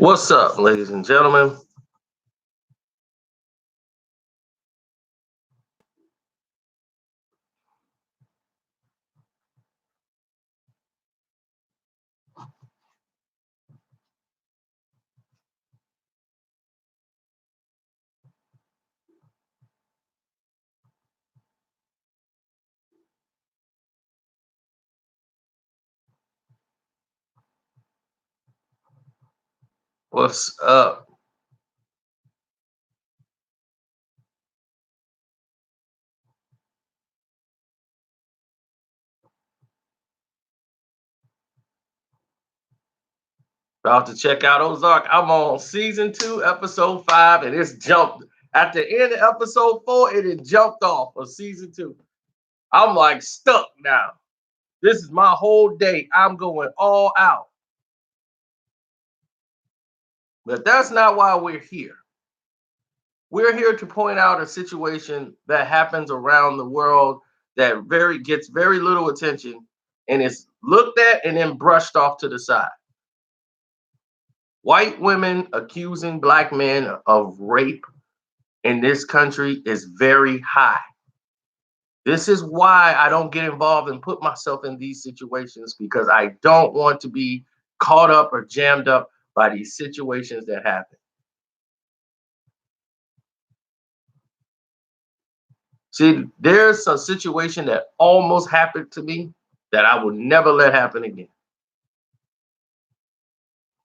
What's up, ladies and gentlemen? What's up? About to check out Ozark. I'm on season 2, episode 5, and it's jumped. At the end of episode 4, it had jumped off of season 2. I'm like stuck now. This is my whole day. I'm going all out. But that's not why we're here. We're here to point out a situation that happens around the world that gets very little attention and is looked at and then brushed off to the side. White women accusing black men of rape in this country is very high. This is why I don't get involved and put myself in these situations, because I don't want to be caught up or jammed up by these situations that happen. See, there's a situation that almost happened to me that I will never let happen again.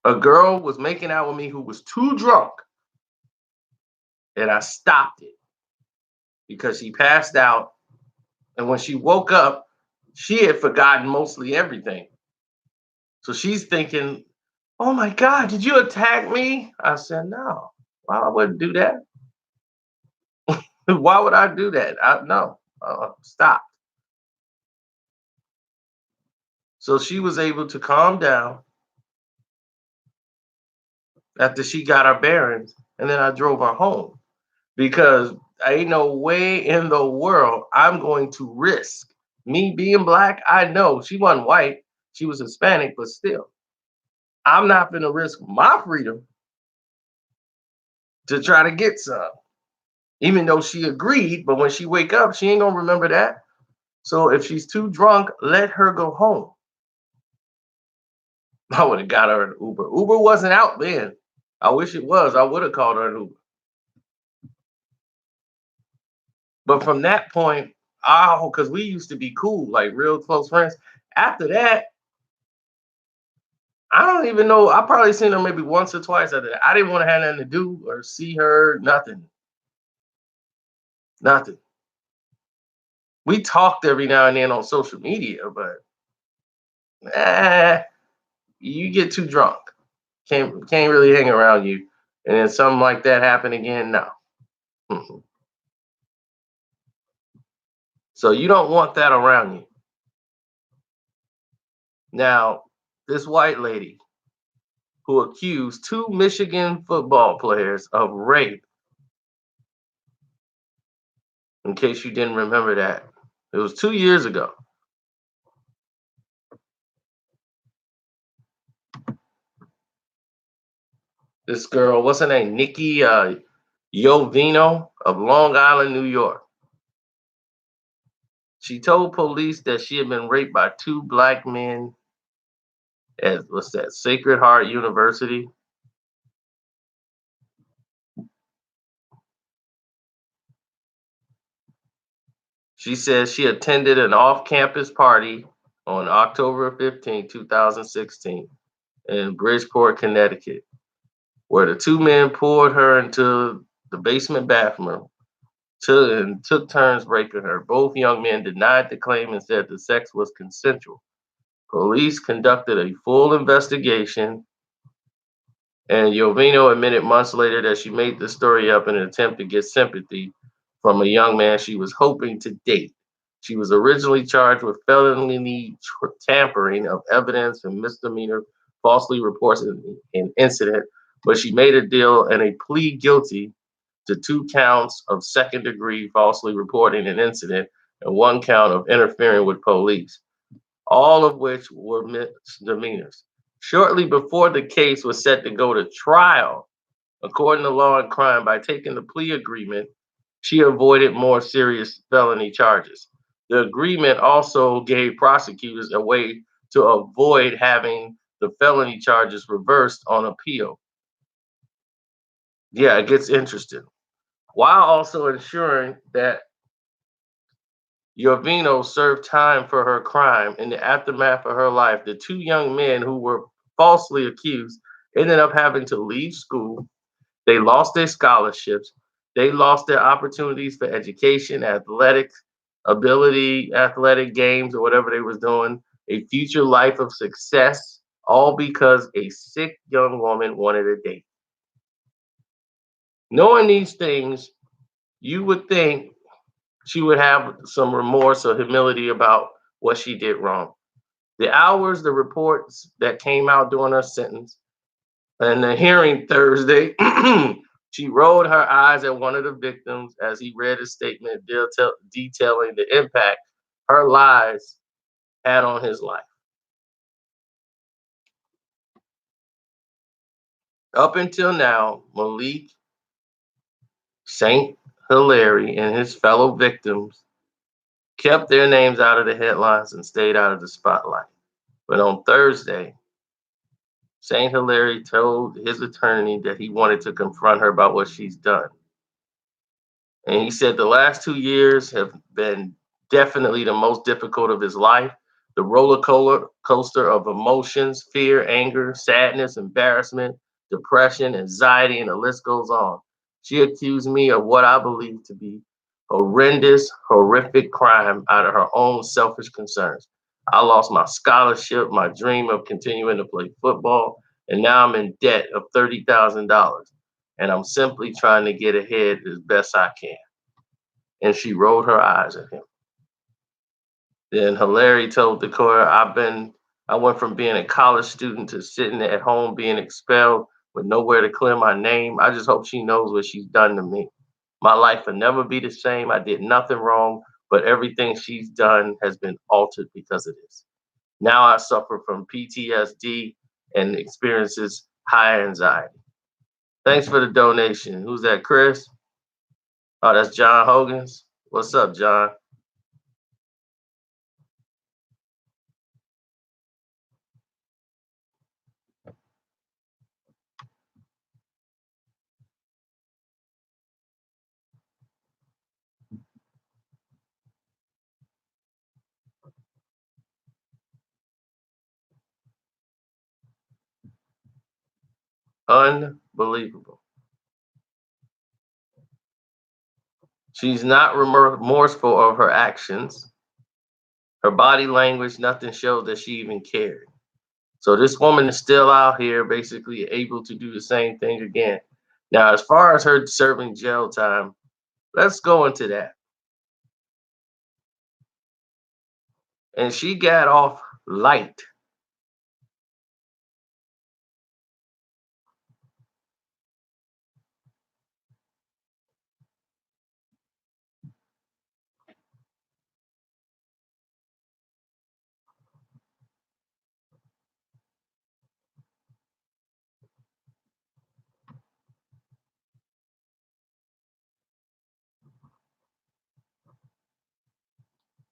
A girl was making out with me who was too drunk, and I stopped it because she passed out. And when she woke up, she had forgotten mostly everything. So she's thinking, oh my God, did you attack me? I said, no, well, I wouldn't do that. Why would I do that? No, stop. So she was able to calm down after she got her bearings. And then I drove her home because ain't no way in the world I'm going to risk me being black. I know she wasn't white, she was Hispanic, but still, I'm not going to risk my freedom to try to get some. Even though she agreed, but when she wake up, she ain't gonna remember that. So if she's too drunk, let her go home. I would have got her an Uber. Uber wasn't out then. I wish it was. I would have called her an Uber. But from that point, because we used to be cool, like real close friends. After that, I don't even know. I probably seen her maybe once or twice after that. I didn't want to have nothing to do or see her, nothing. Nothing. We talked every now and then on social media, but you get too drunk. Can't really hang around you. And then something like that happen again, no. Mhm. So you don't want that around you. Now, this white lady who accused 2 Michigan football players of rape, in case you didn't remember that, it was 2 years ago. This girl, what's her name? Nikki Jovino of Long Island, New York. She told police that she had been raped by 2 black men at, what's that, Sacred Heart University. She says she attended an off-campus party on October 15, 2016 in Bridgeport, Connecticut, where the 2 men pulled her into the basement bathroom and took turns raping her. Both young men denied the claim and said the sex was consensual. Police conducted a full investigation, and Jovino admitted months later that she made the story up in an attempt to get sympathy from a young man she was hoping to date. She was originally charged with felony tampering of evidence and misdemeanor falsely reports an incident, but she made a deal and a plea guilty to 2 counts of second-degree falsely reporting an incident and 1 count of interfering with police, all of which were misdemeanors. Shortly before the case was set to go to trial, according to Law and Crime, by taking the plea agreement, she avoided more serious felony charges. The agreement also gave prosecutors a way to avoid having the felony charges reversed on appeal. Yeah, it gets interesting. While also ensuring that Yovino served time for her crime. In the aftermath of her life, the two young men who were falsely accused ended up having to leave school. They lost their scholarships. They lost their opportunities for education, athletic ability, athletic games, or whatever they was doing, a future life of success, all because a sick young woman wanted a date. Knowing these things, you would think she would have some remorse or humility about what she did wrong. The hours, the reports that came out during her sentence and the hearing Thursday, she rolled her eyes at one of the victims as he read a statement detailing the impact her lies had on his life. Up until now, Malik St. Hilary and his fellow victims kept their names out of the headlines and stayed out of the spotlight. But on Thursday, St. Hilary told his attorney that he wanted to confront her about what she's done. And he said the last 2 years have been definitely the most difficult of his life. The coaster of emotions, fear, anger, sadness, embarrassment, depression, anxiety, and the list goes on. She accused me of what I believe to be horrendous, horrific crime out of her own selfish concerns. I lost my scholarship, my dream of continuing to play football, and now I'm in debt of $30,000. And I'm simply trying to get ahead as best I can. And she rolled her eyes at him. Then Hilary told the court, I went from being a college student to sitting at home being expelled with nowhere to clear my name. I just hope she knows what she's done to me. My life will never be the same. I did nothing wrong, but everything she's done has been altered because of this. Now I suffer from PTSD and experiences high anxiety. Thanks for the donation. Who's that, Chris? Oh, that's John Hogan's. What's up, John? Unbelievable. She's not remorseful of her actions. Her body language, nothing showed that she even cared. So this woman is still out here basically able to do the same thing again. Now, as far as her serving jail time, let's go into that. And she got off light.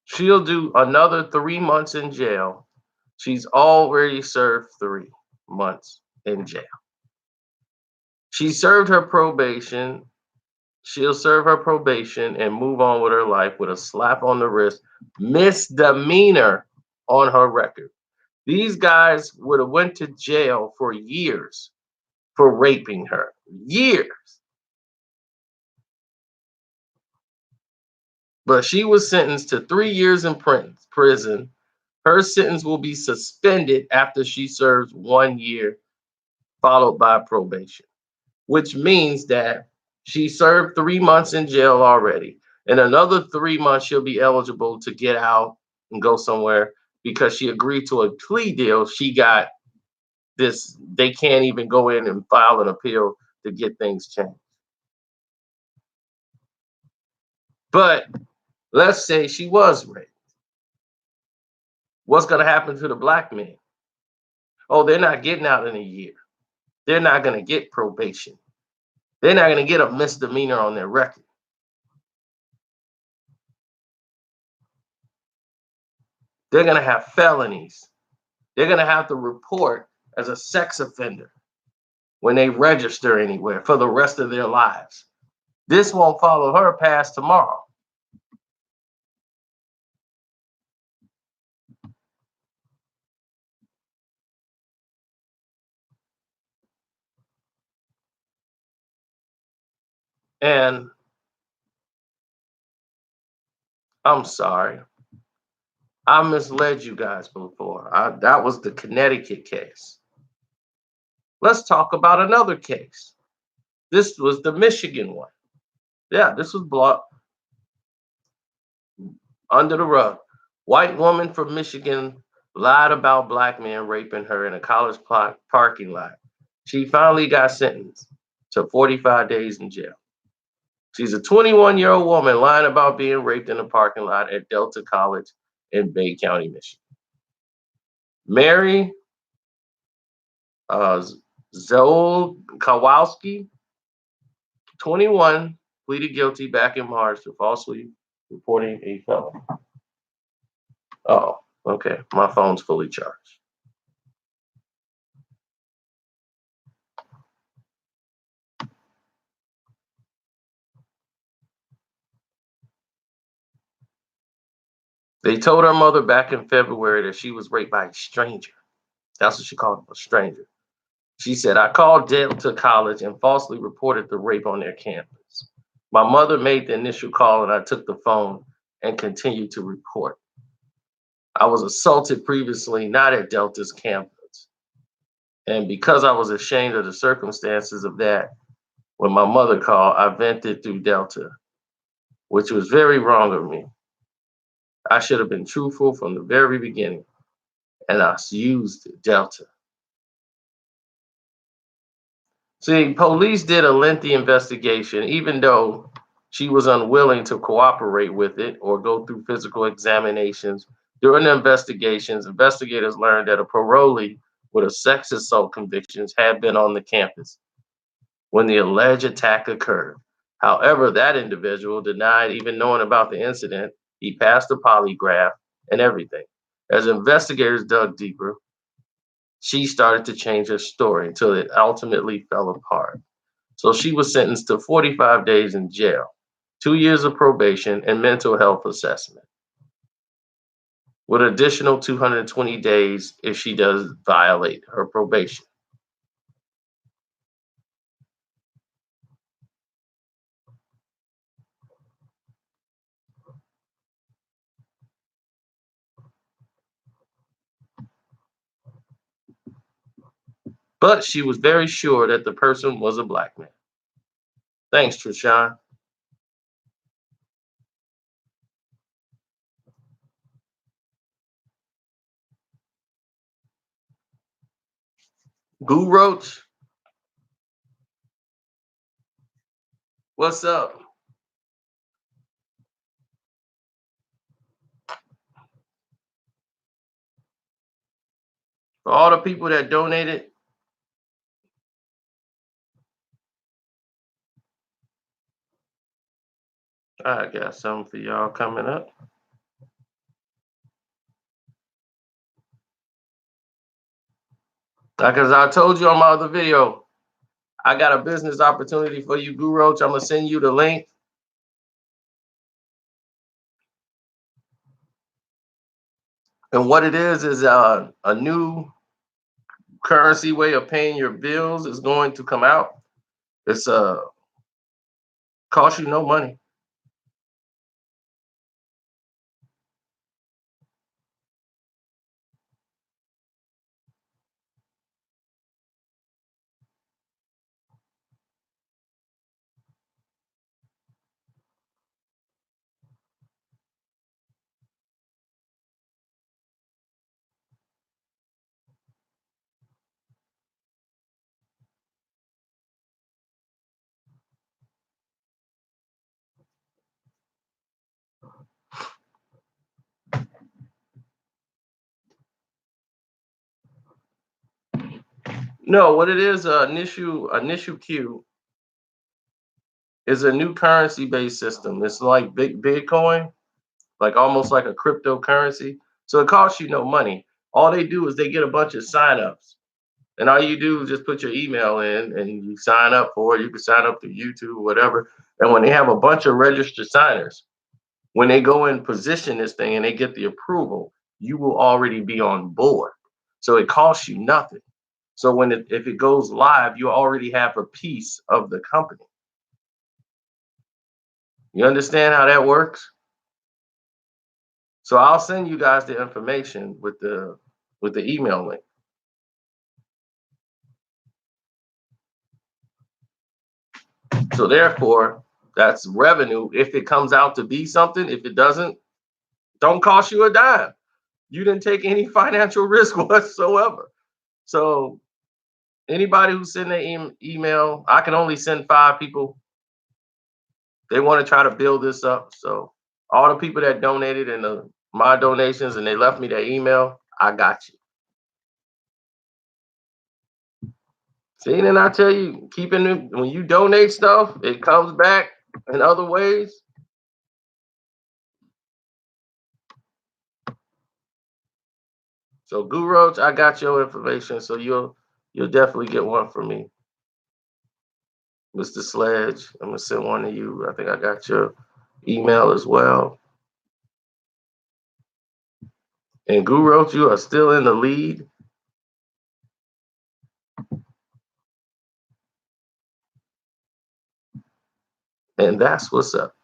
She'll do another 3 months in jail. She's already served 3 months in jail. She served her probation. She'll serve her probation and move on with her life with a slap on the wrist, misdemeanor on her record. These guys would have went to jail for years for raping her. Years. But she was sentenced to 3 years in prison. Her sentence will be suspended after she serves 1 year, followed by probation, which means that she served 3 months in jail already. In another 3 months, she'll be eligible to get out and go somewhere because she agreed to a plea deal. She got this, they can't even go in and file an appeal to get things changed. But let's say she was raped. What's going to happen to the black men? Oh, they're not getting out in a year. They're not going to get probation. They're not going to get a misdemeanor on their record. They're going to have felonies. They're going to have to report as a sex offender when they register anywhere for the rest of their lives. This won't follow her past tomorrow. And I'm sorry, I misled you guys before. That was the Connecticut case. Let's talk about another case. This was the Michigan one. Yeah, this was brought under the rug. White woman from Michigan lied about black man raping her in a college parking lot. She finally got sentenced to 45 days in jail. She's a 21-year-old woman lying about being raped in a parking lot at Delta College in Bay County, Michigan. Mary uh, Zoe Kowalski, 21, pleaded guilty back in March to falsely reporting a felony. Oh, okay. My phone's fully charged. They told her mother back in February that she was raped by a stranger. That's what she called him, a stranger. She said, I called Delta College and falsely reported the rape on their campus. My mother made the initial call and I took the phone and continued to report. I was assaulted previously, not at Delta's campus. And because I was ashamed of the circumstances of that, when my mother called, I vented through Delta, which was very wrong of me. I should have been truthful from the very beginning, and I used Delta. See, police did a lengthy investigation, even though she was unwilling to cooperate with it or go through physical examinations. During the investigations, investigators learned that a parolee with a sex assault convictions had been on the campus when the alleged attack occurred. However, that individual denied even knowing about the incident. He passed a polygraph and everything. As investigators dug deeper, she started to change her story until it ultimately fell apart. So she was sentenced to 45 days in jail, 2 years of probation, and mental health assessment, with additional 220 days if she does violate her probation. But she was very sure that the person was a black man. Thanks, Trishan. Goo Roach, what's up? For all the people that donated, I got something for y'all coming up. Like as I told you on my other video, I got a business opportunity for you, Guru Roach. I'm gonna send you the link. And what it is a new currency way of paying your bills is going to come out. It's cost you no money. No, what it is, initial Q is a new currency based system. It's like Bitcoin, like almost like a cryptocurrency. So it costs you no money. All they do is they get a bunch of signups. And all you do is just put your email in and you sign up for it. You can sign up to YouTube, whatever. And when they have a bunch of registered signers, when they go and position this thing and they get the approval, you will already be on board. So it costs you nothing. So if it goes live, you already have a piece of the company. You understand how that works? So I'll send you guys the information with the email link. So therefore, that's revenue. If it comes out to be something, if it doesn't, don't cost you a dime. You didn't take any financial risk whatsoever. So anybody who send an email, I can only send 5 people. They want to try to build this up. So all the people that donated and my donations and they left me their email, I got you. See, then I tell you, keeping it when you donate stuff, it comes back in other ways. So Guru Roach, I got your information, so you'll definitely get one from me. Mr. Sledge, I'm gonna send one to you. I think I got your email as well. And Guru Roach, you are still in the lead. And that's what's up.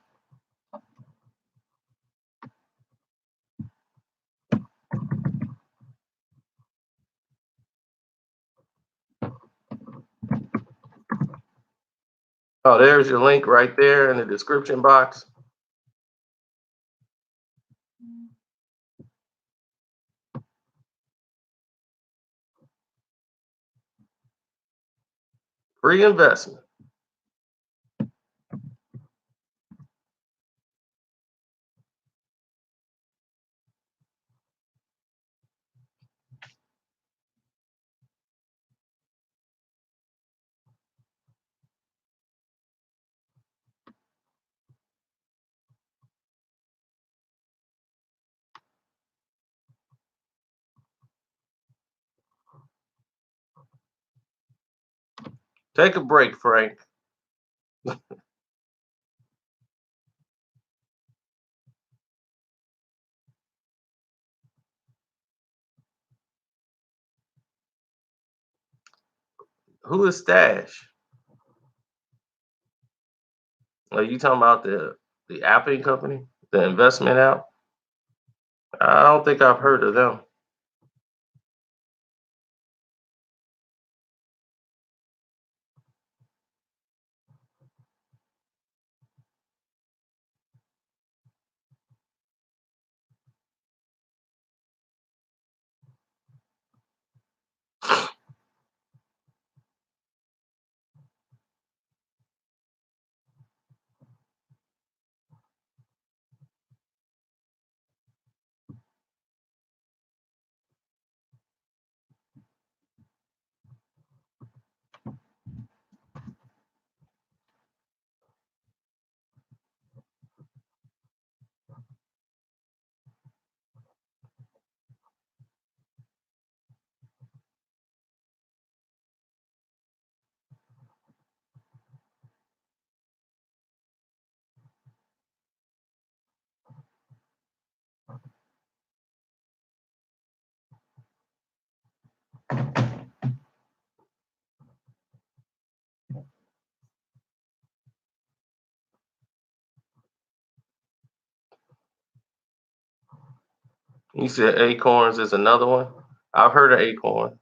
Oh, there's your link right there in the description box. Free investment. Take a break, Frank. Who is Stash? Are you talking about the apping company, the investment app? I don't think I've heard of them. You said Acorns is another one. I've heard of Acorn.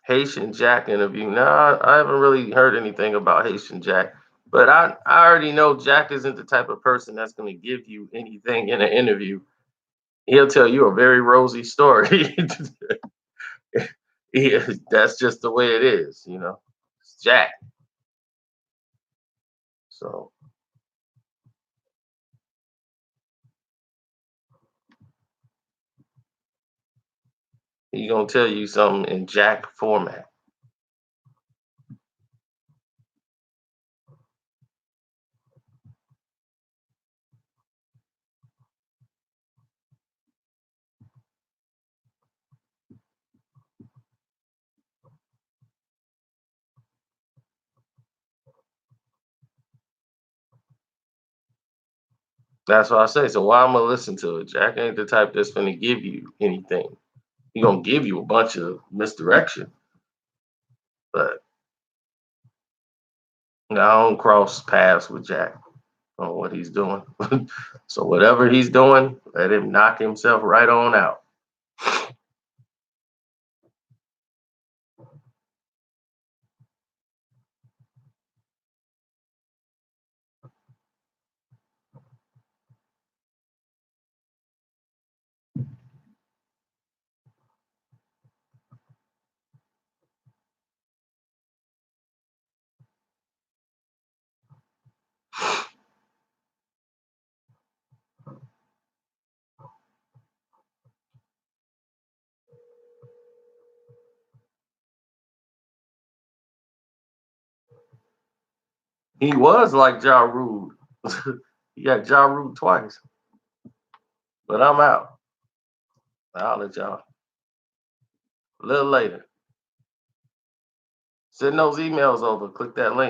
Haitian Jack interview. Nah, I haven't really heard anything about Haitian Jack. But I already know Jack isn't the type of person that's going to give you anything in an interview. He'll tell you a very rosy story. Yeah, that's just the way it is, you know. It's Jack. So he gonna tell you something in Jack format. That's what I say. So why I'm gonna listen to it? Jack ain't the type that's gonna give you anything. He gonna give you a bunch of misdirection, but I don't cross paths with Jack on what he's doing. So whatever he's doing, let him knock himself right on out. He was like Ja Rule. He got Ja Rule twice. But I'm out. I'll let y'all a little later. Send those emails over. Click that link.